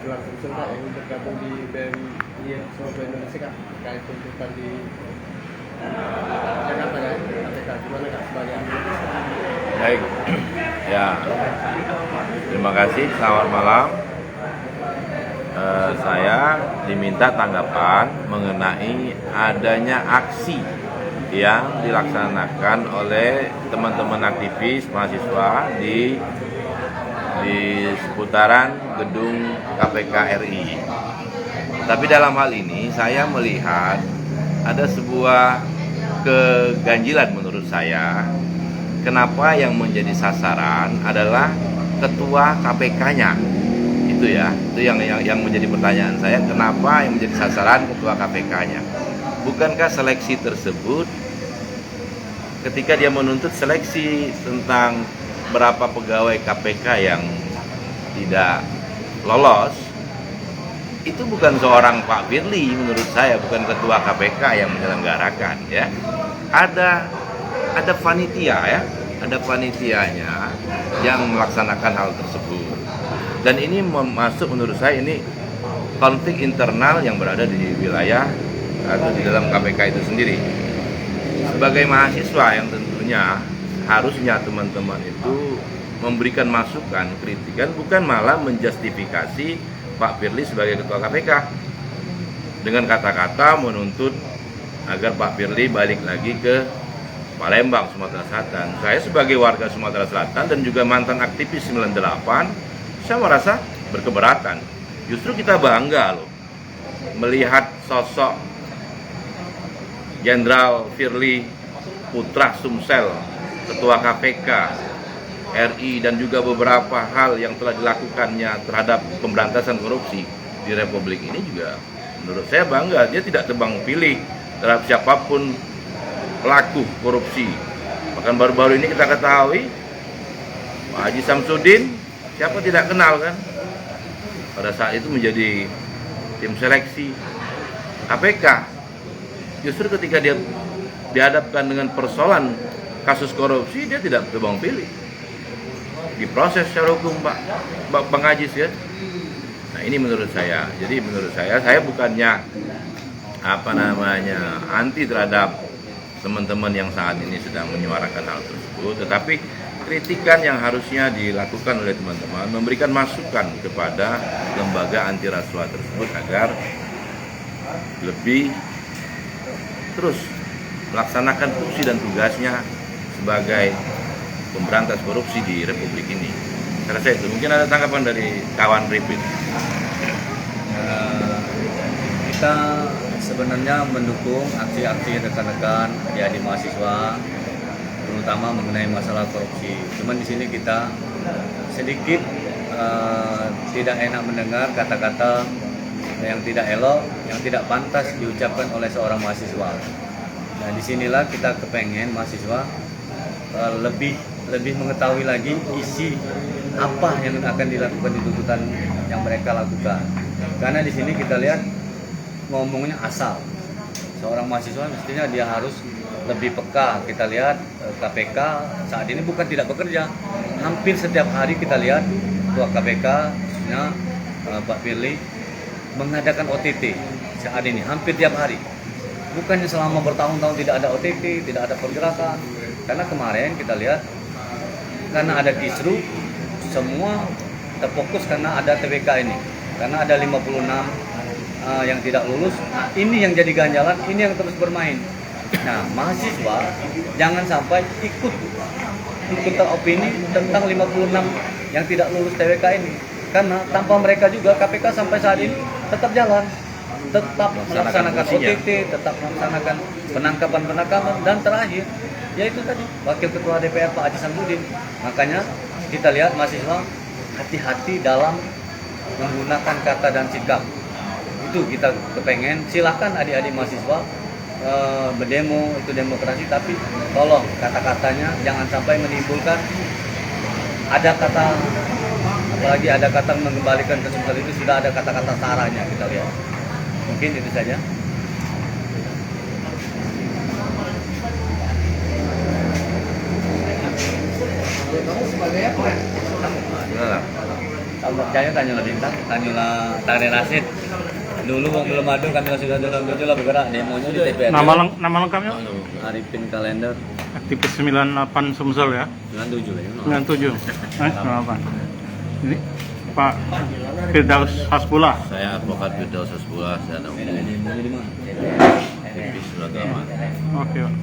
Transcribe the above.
langsung Kak yang bergabung di BMI seluruh Indonesia Kak terkait tuntutan di Jakarta Kak, KPK gimana Kak sebagai anggota? Baik, ya, terima kasih. Selamat malam. Saya diminta tanggapan mengenai adanya aksi yang dilaksanakan oleh teman-teman aktivis mahasiswa di seputaran gedung KPK RI. Tapi dalam hal ini saya melihat ada sebuah keganjilan menurut saya. Kenapa yang menjadi sasaran adalah ketua KPK-nya? Itu yang menjadi pertanyaan saya. Kenapa yang menjadi sasaran ketua KPK-nya? Bukankah seleksi tersebut ketika dia menuntut seleksi tentang berapa pegawai KPK yang tidak lolos, itu bukan seorang Pak Firly menurut saya, bukan ketua KPK yang menyelenggarakan ya. Ada panitia ya, ada panitianya yang melaksanakan hal tersebut. Dan ini masuk menurut saya ini konflik internal yang berada di wilayah atau di dalam KPK itu sendiri. Sebagai mahasiswa yang tentunya harusnya teman-teman itu memberikan masukan, kritikan, bukan malah menjustifikasi Pak Firly sebagai ketua KPK dengan kata-kata menuntut agar Pak Firly balik lagi ke Palembang, Sumatera Selatan. Saya sebagai warga Sumatera Selatan dan juga mantan aktivis 98, saya merasa berkeberatan. Justru kita bangga loh melihat sosok Jenderal Firly Putra Sumsel, Ketua KPK RI, dan juga beberapa hal yang telah dilakukannya terhadap pemberantasan korupsi di Republik ini juga menurut saya bangga. Dia tidak tebang pilih terhadap siapapun pelaku korupsi. Bahkan baru-baru ini kita ketahui Pak Haji Samsudin, siapa tidak kenal kan? Pada saat itu menjadi tim seleksi KPK. Justru ketika dia dihadapkan dengan persoalan kasus korupsi, dia tidak tebang pilih. Diproses secara hukum Bang Ajis ya. Nah ini menurut saya. Jadi menurut saya bukannya anti terhadap teman-teman yang saat ini sedang menyuarakan hal tersebut, tetapi kritikan yang harusnya dilakukan oleh teman-teman, memberikan masukan kepada lembaga anti rasuah tersebut agar lebih terus melaksanakan fungsi dan tugasnya sebagai pemberantas korupsi di Republik ini. Saya rasa itu. Mungkin ada tanggapan dari kawan Ripit. Kita sebenarnya mendukung aksi-aksi rekan-rekan adik-adik mahasiswa, terutama mengenai masalah korupsi. Cuman di sini kita sedikit tidak enak mendengar kata-kata yang tidak elok, yang tidak pantas diucapkan oleh seorang mahasiswa. Nah, disinilah kita kepengen mahasiswa lebih mengetahui lagi isi apa yang akan dilakukan di tuntutan yang mereka lakukan. Karena di sini kita lihat ngomongnya asal. Seorang mahasiswa mestinya dia harus lebih peka. Kita lihat KPK saat ini bukan tidak bekerja. Hampir setiap hari kita lihat Ketua KPK, khususnya Pak Firly, mengadakan OTT saat ini hampir tiap hari. Bukannya selama bertahun-tahun tidak ada OTT, tidak ada pergerakan. Karena kemarin kita lihat karena ada kisru, semua terfokus karena ada TBK ini. Karena ada 56 yang tidak lulus. Nah, ini yang jadi ganjalan, ini yang terus bermain. Nah, mahasiswa jangan sampai ikut opini tentang 56 yang tidak lulus TBK ini. Karena tanpa mereka juga KPK sampai saat ini tetap jalan, tetap melaksanakan OTT, tetap melaksanakan penangkapan, dan terakhir yaitu tadi Wakil Ketua DPR Pak Haji Samsudin. Makanya kita lihat mahasiswa hati-hati dalam menggunakan kata dan sikap. Itu kita kepengen. Silahkan adik-adik mahasiswa berdemo, itu demokrasi, tapi tolong kata-katanya jangan sampai menimbulkan ada kata, apalagi ada kata mengembalikan ke Sumsel, itu sudah ada kata-kata saranya kita lihat. Mungkin itu saja. Kamu sebagai apa? percaya tanyalah Bintang, tanyalah Tari Rasid. Dulu wong belum ada, kami sudah lah bergerak demonya di TPRI. Nama lengkapnya? Arifin Kalender Aktivis 98 Sumsel ya. 97 ya. 97. 98. Ini Pak Firdaus Hasbullah. Saya advokat Firdaus Hasbullah, saya ada Demonya di mana? aktivis agama. Oke, Pak.